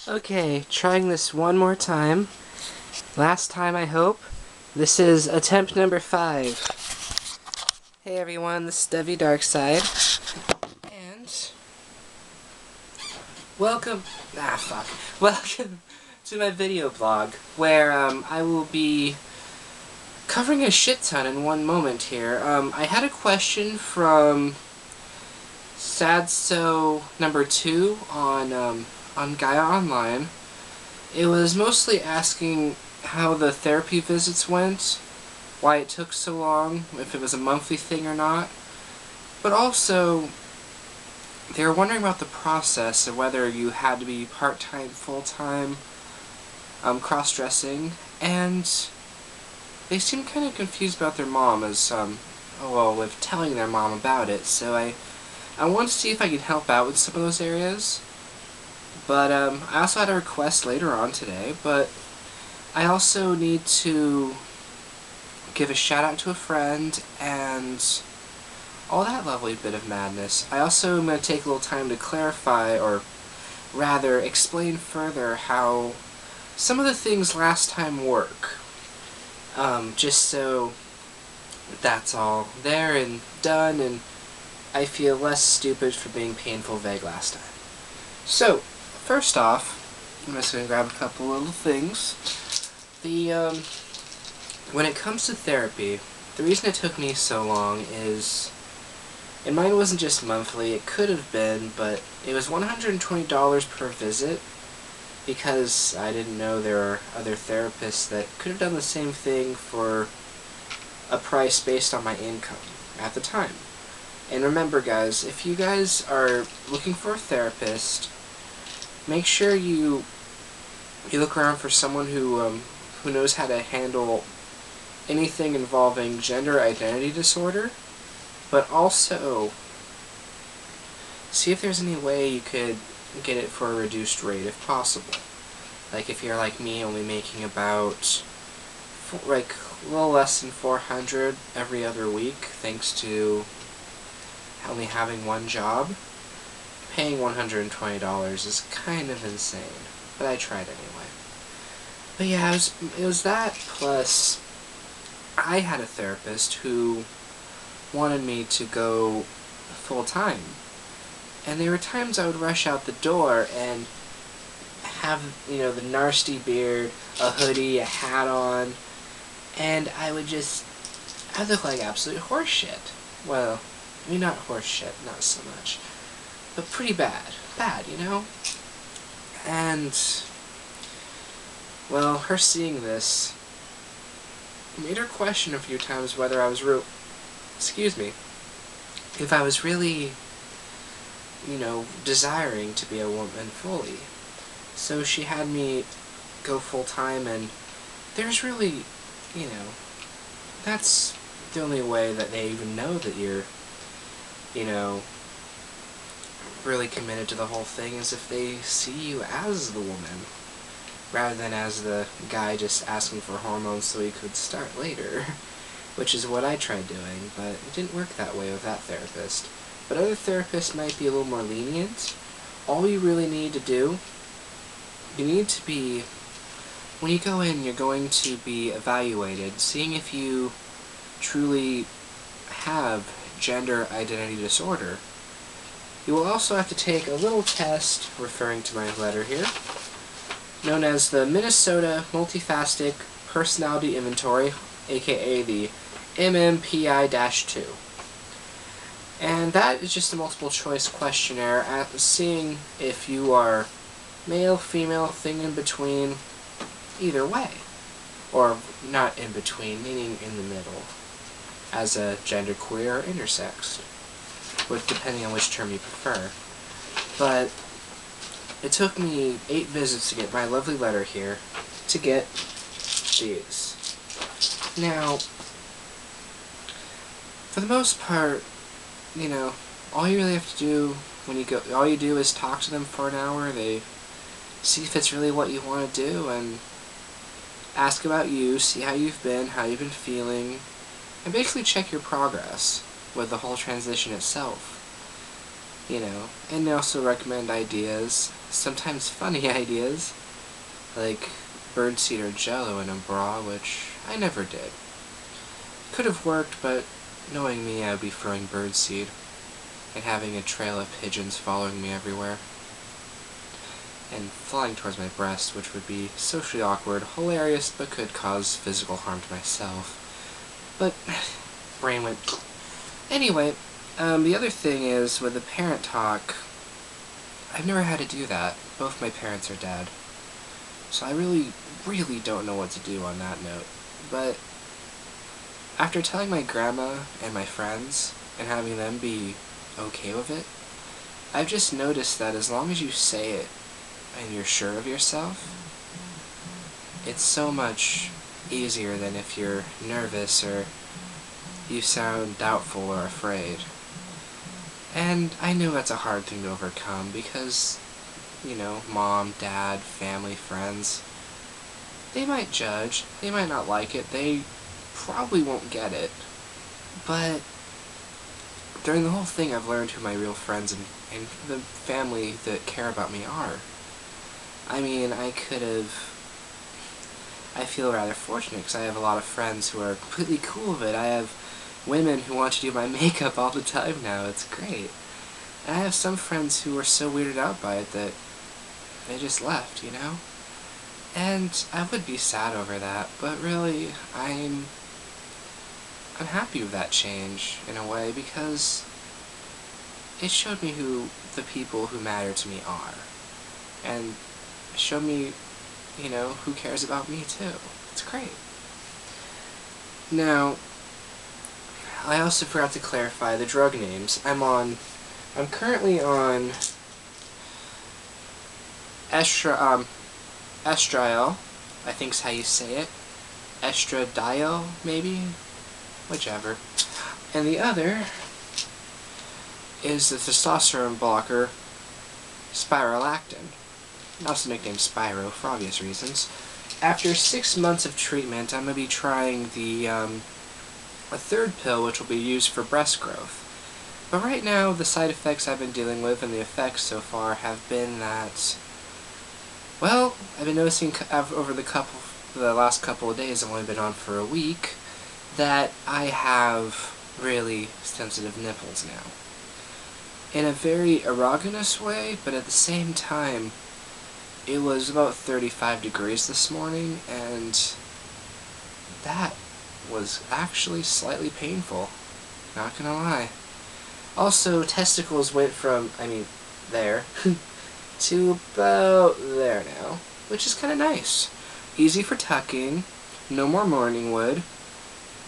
Okay, trying this one more time. Last time, I hope. This is attempt number 5. Hey everyone, this is Devi Darkside. And welcome welcome to my video blog, where I will be covering a shit ton in one moment here. I had a question from Sadso number 2 on Gaia Online. It was mostly asking how the therapy visits went, why it took so long, if it was a monthly thing or not. But also, they were wondering about the process of whether you had to be part-time, full-time, cross-dressing, and they seemed kind of confused about their mom as, with telling their mom about it, so I wanted to see if I could help out with some of those areas. But I also had a request later on today, but I also need to give a shout out to a friend and all that lovely bit of madness. I also am going to take a little time to clarify, or rather explain further, how some of the things last time work. Just so that's all there and done, and I feel less stupid for being painful vague last time. So, first off, I'm just going to grab a couple little things. When it comes to therapy, the reason it took me so long is, and mine wasn't just monthly, it could have been, but it was $120 per visit, because I didn't know there are other therapists that could have done the same thing for a price based on my income at the time. And remember guys, if you guys are looking for a therapist, make sure you look around for someone who knows how to handle anything involving gender identity disorder, but also see if there's any way you could get it for a reduced rate if possible. Like if you're like me, only making about like a little less than $400 every other week thanks to only having one job, paying $120 is kind of insane, but I tried anyway. But yeah, it was that, plus I had a therapist who wanted me to go full-time, and there were times I would rush out the door and have, the nasty beard, a hoodie, a hat on, and I'd look like absolute horseshit. Well, I mean, not horseshit, not so much, but pretty bad. Bad, And, well, her seeing this made her question a few times whether I was if I was really, desiring to be a woman fully. So she had me go full-time, and there's really, that's the only way that they even know that you're, really committed to the whole thing, is if they see you as the woman, rather than as the guy just asking for hormones so he could start later, which is what I tried doing, but it didn't work that way with that therapist. But other therapists might be a little more lenient. All you really need to do, you need to be, when you go in, you're going to be evaluated, seeing if you truly have gender identity disorder. You will also have to take a little test, referring to my letter here, known as the Minnesota Multifaceted Personality Inventory, aka the MMPI-2. And that is just a multiple choice questionnaire seeing if you are male, female, thing in between, either way. Or not in between, meaning in the middle, as a genderqueer or intersex, depending on which term you prefer. But it took me 8 visits to get my lovely letter here to get these. Now, for the most part, all you really have to do when you go, all you do is talk to them for an hour. They see if it's really what you want to do, and ask about you, see how you've been feeling, and basically check your progress with the whole transition itself. and they also recommend ideas, sometimes funny ideas, like birdseed or jello in a bra, which I never did. Could have worked, but knowing me, I would be throwing birdseed and having a trail of pigeons following me everywhere and flying towards my breast, which would be socially awkward, hilarious, but could cause physical harm to myself. But brain went. Anyway, the other thing is, with the parent talk, I've never had to do that. Both my parents are dead. So I really don't know what to do on that note. But after telling my grandma and my friends, and having them be okay with it, I've just noticed that as long as you say it, and you're sure of yourself, it's so much easier than if you're nervous or you sound doubtful or afraid. And I know that's a hard thing to overcome because, mom, dad, family, friends, they might judge, they might not like it, they probably won't get it, but during the whole thing I've learned who my real friends and the family that care about me are. I mean, I feel rather fortunate because I have a lot of friends who are completely cool with it. I have women who want to do my makeup all the time now. It's great. And I have some friends who are so weirded out by it that they just left, And I would be sad over that, but really, I'm happy with that change, in a way, because it showed me who the people who matter to me are. And showed me, who cares about me, too. It's great. Now, I also forgot to clarify the drug names. I'm currently on estriol, I think's how you say it. Estradiol, maybe? Whichever. And the other is the testosterone blocker, spirolactin, also nicknamed Spyro for obvious reasons. After 6 months of treatment, I'm going to be trying a third pill, which will be used for breast growth. But right now, the side effects I've been dealing with and the effects so far have been that, well, I've been noticing over the last couple of days, I've only been on for a week, that I have really sensitive nipples now. In a very erogenous way, but at the same time, it was about 35 degrees this morning, and that was actually slightly painful, not gonna lie. Also, testicles went from, there, to about there now, which is kinda nice. Easy for tucking, no more morning wood,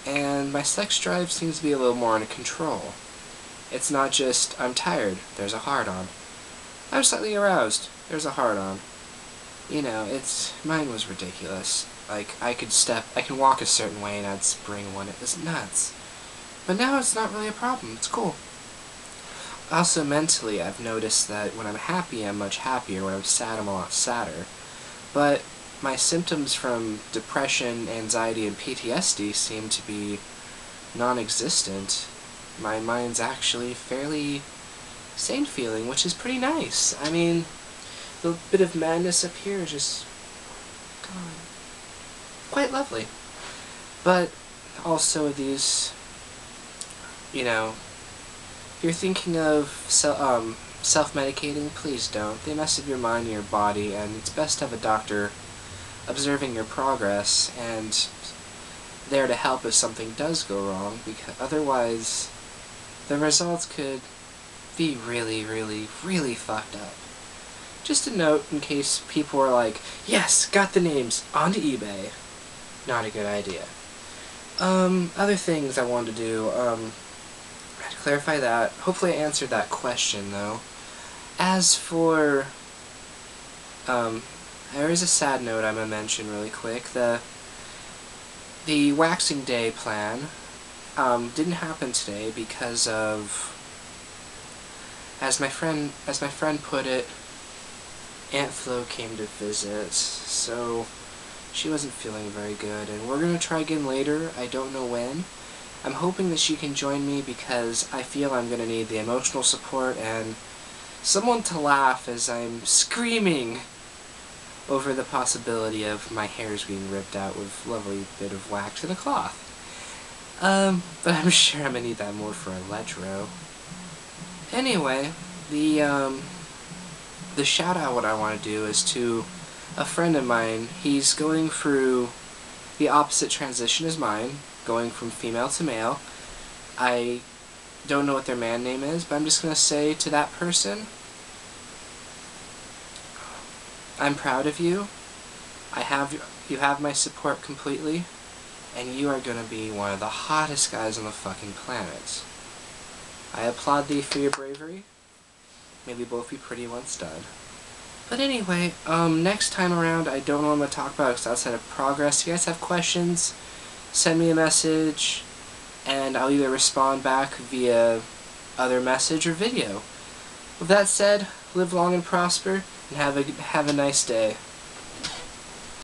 and my sex drive seems to be a little more under control. It's not just, I'm tired, there's a hard-on. I'm slightly aroused, there's a hard-on. Mine was ridiculous. Like, I can walk a certain way and I'd spring one. It was nuts. But now it's not really a problem. It's cool. Also, mentally, I've noticed that when I'm happy, I'm much happier. When I'm sad, I'm a lot sadder. But my symptoms from depression, anxiety, and PTSD seem to be non-existent. My mind's actually fairly sane feeling, which is pretty nice. The bit of madness up here is just gone. Quite lovely. But also these, if you're thinking of self-medicating, please don't. They mess with your mind and your body, and it's best to have a doctor observing your progress and there to help if something does go wrong, because otherwise the results could be really, really, really fucked up. Just a note in case people are like, yes, got the names, onto eBay. Not a good idea. Other things I wanted to do, I had to clarify that. Hopefully I answered that question, though. As for, there is a sad note I'm going to mention really quick. The waxing day plan, didn't happen today because of, as my friend put it, Aunt Flo came to visit, so she wasn't feeling very good, and we're going to try again later. I don't know when. I'm hoping that she can join me because I feel I'm going to need the emotional support and someone to laugh as I'm screaming over the possibility of my hairs being ripped out with a lovely bit of wax and a cloth. But I'm sure I'm going to need that more for electro. Anyway, the shout out what I want to do is to a friend of mine. He's going through the opposite transition as mine, going from female to male. I don't know what their man name is, but I'm just going to say to that person, I'm proud of you. You have my support completely, and you are going to be one of the hottest guys on the fucking planet. I applaud thee for your bravery. May we both be pretty once done. But anyway, next time around, I don't know what I'm going to talk about. It's outside of progress. If you guys have questions, send me a message, and I'll either respond back via other message or video. With that said, live long and prosper, and have a nice day.